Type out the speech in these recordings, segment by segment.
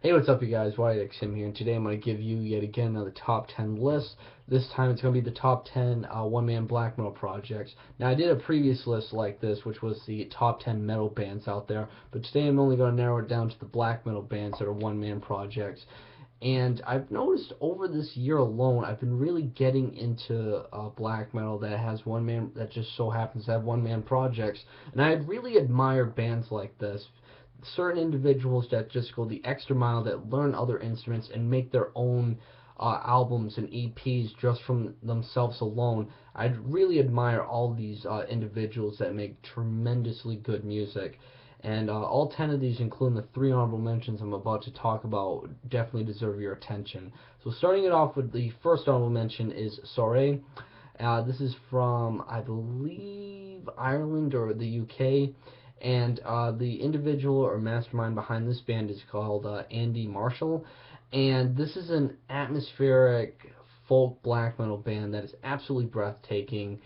Hey, what's up, you guys? Wyattxhim here, and today I'm going to give you yet again another top 10 list. This time it's going to be the top 10 one-man black metal projects. Now, I did a previous list like this, which was the top 10 metal bands out there, but today I'm only going to narrow it down to the black metal bands that are one-man projects. And I've noticed over this year alone, I've been really getting into black metal that has one man, that just so happens to have one man projects. And I really admire bands like this. Certain individuals that just go the extra mile, that learn other instruments and make their own albums and EPs just from themselves alone. I really admire all these individuals that make tremendously good music. And all 10 of these, including the 3 honorable mentions I'm about to talk about, definitely deserve your attention. So starting it off with the first honorable mention is Soiree. This is from, I believe, Ireland or the UK. And the individual or mastermind behind this band is called Andy Marshall. And this is an atmospheric folk black metal band that is absolutely breathtaking.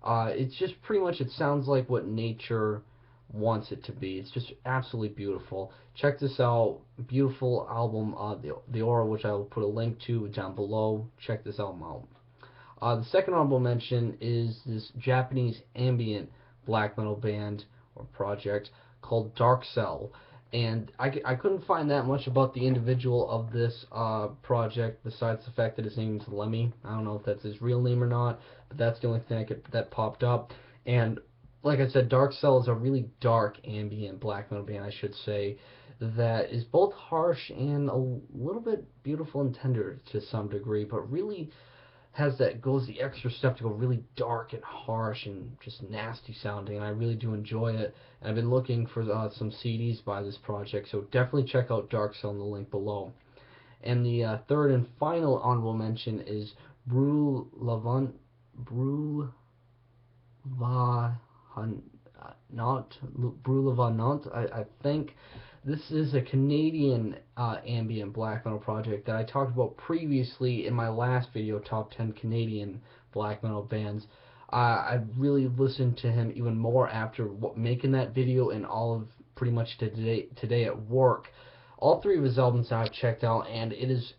It's just pretty much, it sounds like what nature wants it to be. It's just absolutely beautiful. Check this out. Beautiful album, the Aura, which I will put a link to down below. Check this album out. The second honorable mention is this Japanese ambient black metal band or project called Dark Cell. And I couldn't find that much about the individual of this project besides the fact that his name is Lemmy. I don't know if that's his real name or not, but that's the only thing that popped up. And like I said, Dark Cell is a really dark ambient black metal band, I should say, that is both harsh and a little bit beautiful and tender to some degree, but really has that, goes the extra step to go really dark and harsh and just nasty sounding, and I really do enjoy it. And I've been looking for some CDs by this project, so definitely check out Dark Cell in the link below. And the third and final honorable mention is Brûle Lavant, Brûle Va not Brûle I think this is a Canadian ambient black metal project that I talked about previously in my last video, top 10 Canadian black metal bands. I really listened to him even more after making that video, and all of pretty much today at work. All 3 of his albums I've checked out, and it is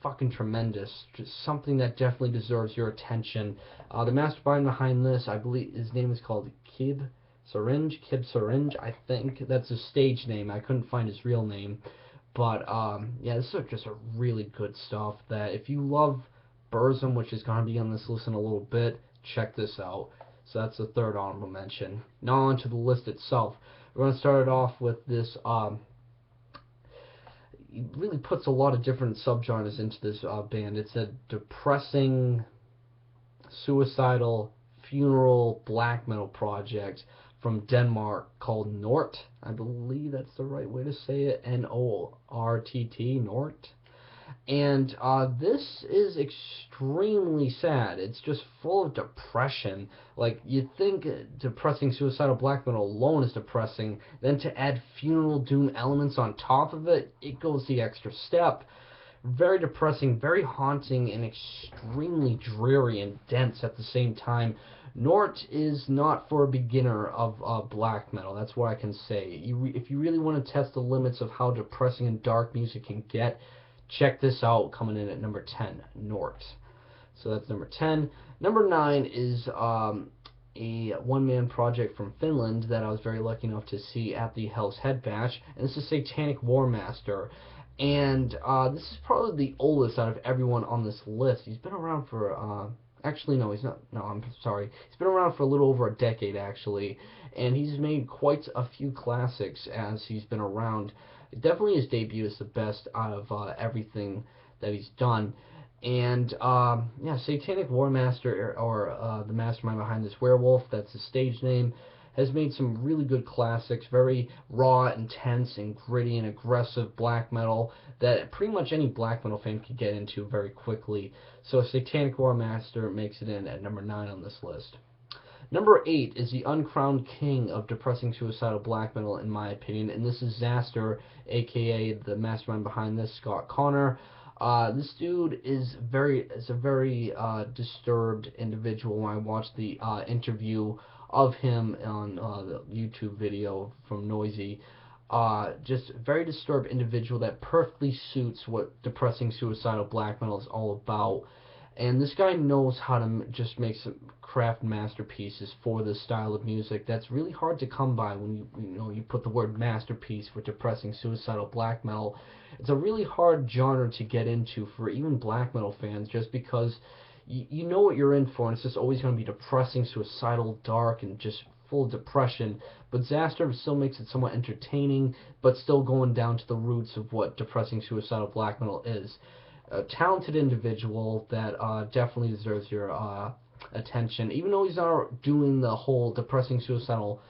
fucking tremendous. Just something that definitely deserves your attention. The mastermind behind this, I believe his name is called Kib Syringe, I think. That's his stage name. I couldn't find his real name. But, yeah, this is just a really good stuff that if you love Burzum, which is going to be on this list in a little bit, check this out. So that's the third honorable mention. Now on to the list itself. We're going to start it off with this, he really puts a lot of different subgenres into this band. It's a depressing, suicidal, funeral black metal project from Denmark called Nort. I believe that's the right way to say it. Nortt, Nort. And this is extremely sad. It's just full of depression. Like, you'd think depressing suicidal black metal alone is depressing, then to add funeral doom elements on top of it, it goes the extra step. Very depressing, very haunting, and extremely dreary and dense at the same time. Nort is not for a beginner of black metal. That's what I can say. If you really want to test the limits of how depressing and dark music can get, check this out, coming in at number 10, Nort. So that's number 10. Number 9 is a one-man project from Finland that I was very lucky enough to see at the Hell's Head Bash, and this is Satanic Warmaster. And this is probably the oldest out of everyone on this list. He's been around for, actually, no, he's not, no, I'm sorry. He's been around for a little over a decade, actually, and he's made quite a few classics as he's been around. Definitely his debut is the best out of everything that he's done. And yeah, Satanic Warmaster, or the mastermind behind this werewolf, that's his stage name, has made some really good classics, very raw, intense, and gritty and aggressive black metal that pretty much any black metal fan can get into very quickly. So Satanic Warmaster makes it in at number 9 on this list. Number 8 is the uncrowned king of depressing suicidal black metal, in my opinion, and this is Xastor, aka the mastermind behind this, Scott Connor. This dude is a very disturbed individual. When I watched the interview of him on the YouTube video from Noisy, just very disturbed individual that perfectly suits what depressing suicidal black metal is all about. And this guy knows how to just make some craft masterpieces for this style of music that's really hard to come by when you put the word masterpiece for depressing suicidal black metal. It's a really hard genre to get into for even black metal fans, just because you know what you're in for, and it's just always going to be depressing, suicidal, dark, and just full of depression. But Xastorm still makes it somewhat entertaining, but still going down to the roots of what depressing suicidal black metal is. A talented individual that definitely deserves your attention, even though he's not doing the whole depressing suicidal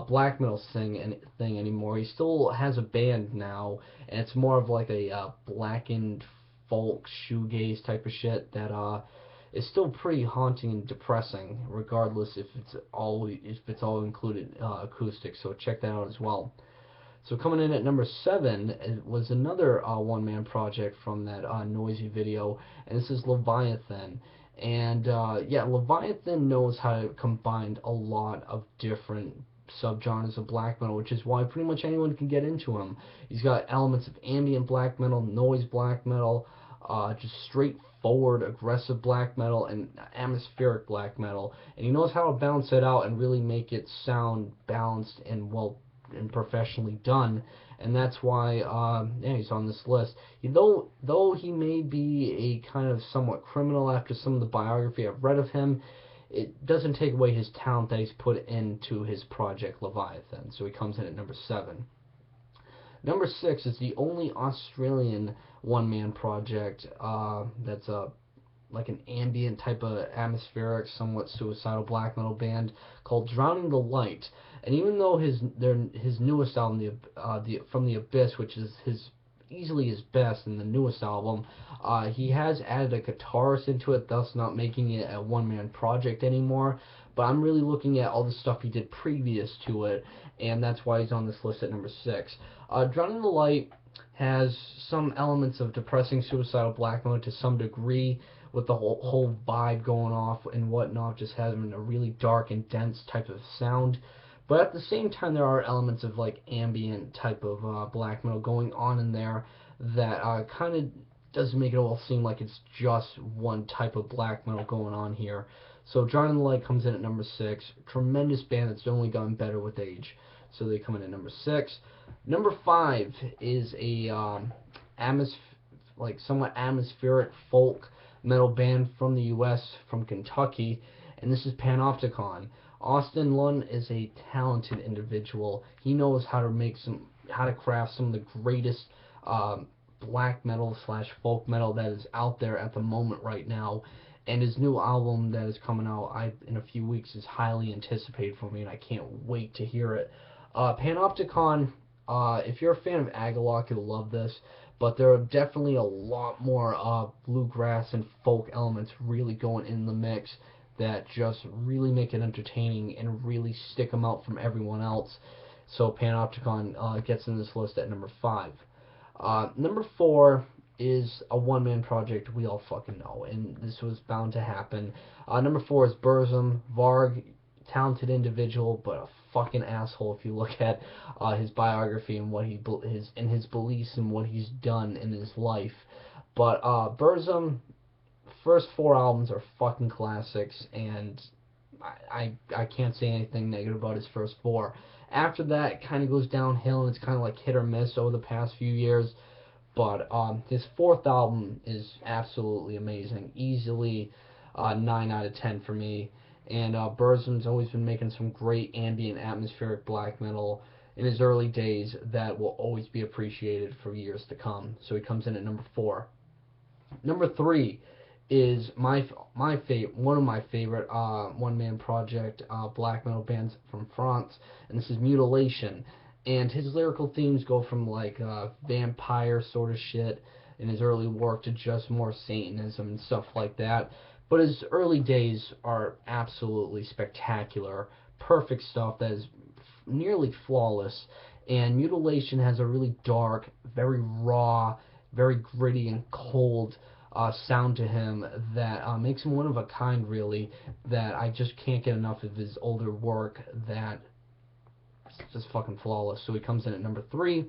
black metal thing anymore. He still has a band now, and it's more of like a blackened folk shoegaze type of shit that is still pretty haunting and depressing, regardless if it's all included acoustic. So check that out as well. So coming in at number 7 was another one-man project from that Noisy video, and this is Leviathan. And yeah, Leviathan knows how to combine a lot of different subgenres of black metal, which is why pretty much anyone can get into him. He's got elements of ambient black metal, noise black metal, just straightforward aggressive black metal, and atmospheric black metal, and he knows how to balance it out and really make it sound balanced and well and professionally done. And that's why yeah, he's on this list. Though he may be a kind of somewhat criminal after some of the biography I've read of him, it doesn't take away his talent that he's put into his project Leviathan. So he comes in at number 7. Number 6 is the only Australian one-man project that's like an ambient type of atmospheric, somewhat suicidal black metal band called Drowning the Light. And even though his newest album, the From the Abyss, which is easily his best and the newest album, he has added a guitarist into it, thus not making it a one-man project anymore. But I'm really looking at all the stuff he did previous to it, and that's why he's on this list at number 6. Drowning the Light has some elements of depressing suicidal black metal to some degree, with the whole vibe going off and whatnot, just has him in a really dark and dense type of sound. But at the same time, there are elements of like ambient type of black metal going on in there that kind of doesn't make it all seem like it's just one type of black metal going on here. So Drowning the Light comes in at number 6. Tremendous band that's only gotten better with age. So they come in at number 6. Number 5 is a somewhat atmospheric folk metal band from the U.S., from Kentucky, and this is Panopticon. Austin Lund is a talented individual. He knows how to craft some of the greatest black metal slash folk metal that is out there at the moment right now. And his new album that is coming out in a few weeks is highly anticipated for me, and I can't wait to hear it. Panopticon, if you're a fan of Agalloch, you'll love this. But there are definitely a lot more bluegrass and folk elements really going in the mix that just really make it entertaining and really stick them out from everyone else. So Panopticon gets in this list at number 5. Number 4 is a one-man project we all fucking know, and this was bound to happen. Number 4 is Burzum. Varg, talented individual, but a fucking asshole if you look at his biography and what his beliefs and what he's done in his life. But Burzum, first 4 albums are fucking classics, and I can't say anything negative about his first 4. After that, it kind of goes downhill, and it's kind of like hit or miss over the past few years. But his 4th album is absolutely amazing, easily 9 out of 10 for me. And Burzum's always been making some great ambient atmospheric black metal in his early days that will always be appreciated for years to come. So he comes in at number 4. Number 3 is one of my favorite one-man project black metal bands from France, and this is Mutilation. And his lyrical themes go from like vampire sort of shit in his early work to just more Satanism and stuff like that. But his early days are absolutely spectacular. Perfect stuff that is nearly flawless. And Mutilation has a really dark, very raw, very gritty and cold sound to him that makes him one of a kind, really, that I just can't get enough of his older work that just fucking flawless. So he comes in at number 3.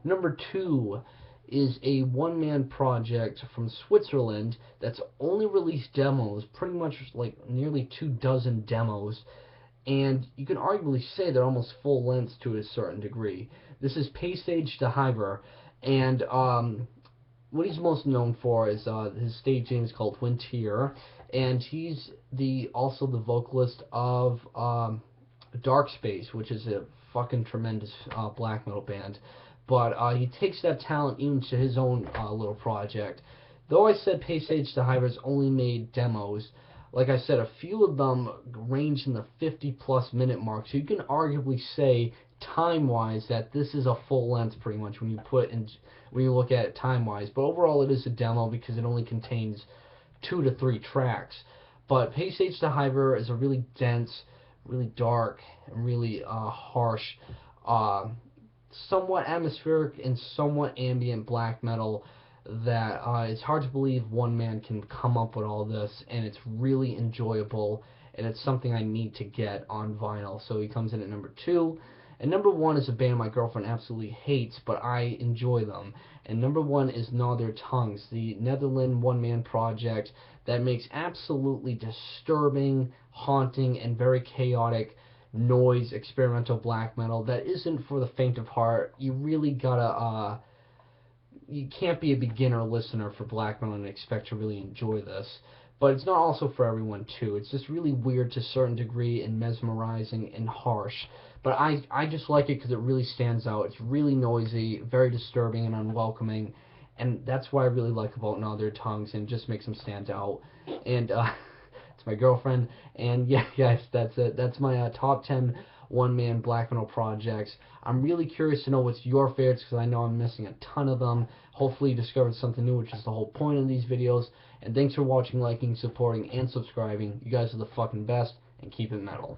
Number 2 is a one-man project from Switzerland that's only released demos, pretty much like nearly 24 demos, and you can arguably say they're almost full length to a certain degree. This is Paysage de Hyver, and what he's most known for is his stage name is called Wintier, and he's also the vocalist of Dark Space, which is a fucking tremendous black metal band. But he takes that talent even to his own little project. Though I said Paysage de Hyver's only made demos, like I said, a few of them range in the 50-plus minute mark, so you can arguably say, time-wise, that this is a full length pretty much when you look at it time-wise. But overall, it is a demo because it only contains 2 to 3 tracks. But Paysage de Hyver is a really dense, really dark, and really harsh, somewhat atmospheric and somewhat ambient black metal that it's hard to believe one man can come up with all this, and it's really enjoyable, and it's something I need to get on vinyl. So he comes in at number 2. And number 1 is a band my girlfriend absolutely hates, but I enjoy them. And number 1 is Gnaw Their Tongues, the Netherlands one-man project that makes absolutely disturbing, haunting, and very chaotic noise experimental black metal that isn't for the faint of heart. You really gotta you can't be a beginner listener for black metal and expect to really enjoy this. But it's not also for everyone too. It's just really weird to a certain degree and mesmerizing and harsh. But I just like it because it really stands out. It's really noisy, very disturbing and unwelcoming, and that's what I really like about Gnaw Their Tongues, and it just makes them stand out. And it's my girlfriend, and yeah, guys, that's it. That's my top 10 one-man black metal projects. I'm really curious to know what's your favorites, because I know I'm missing a ton of them. Hopefully you discovered something new, which is the whole point of these videos. And thanks for watching, liking, supporting, and subscribing. You guys are the fucking best, and keep it metal.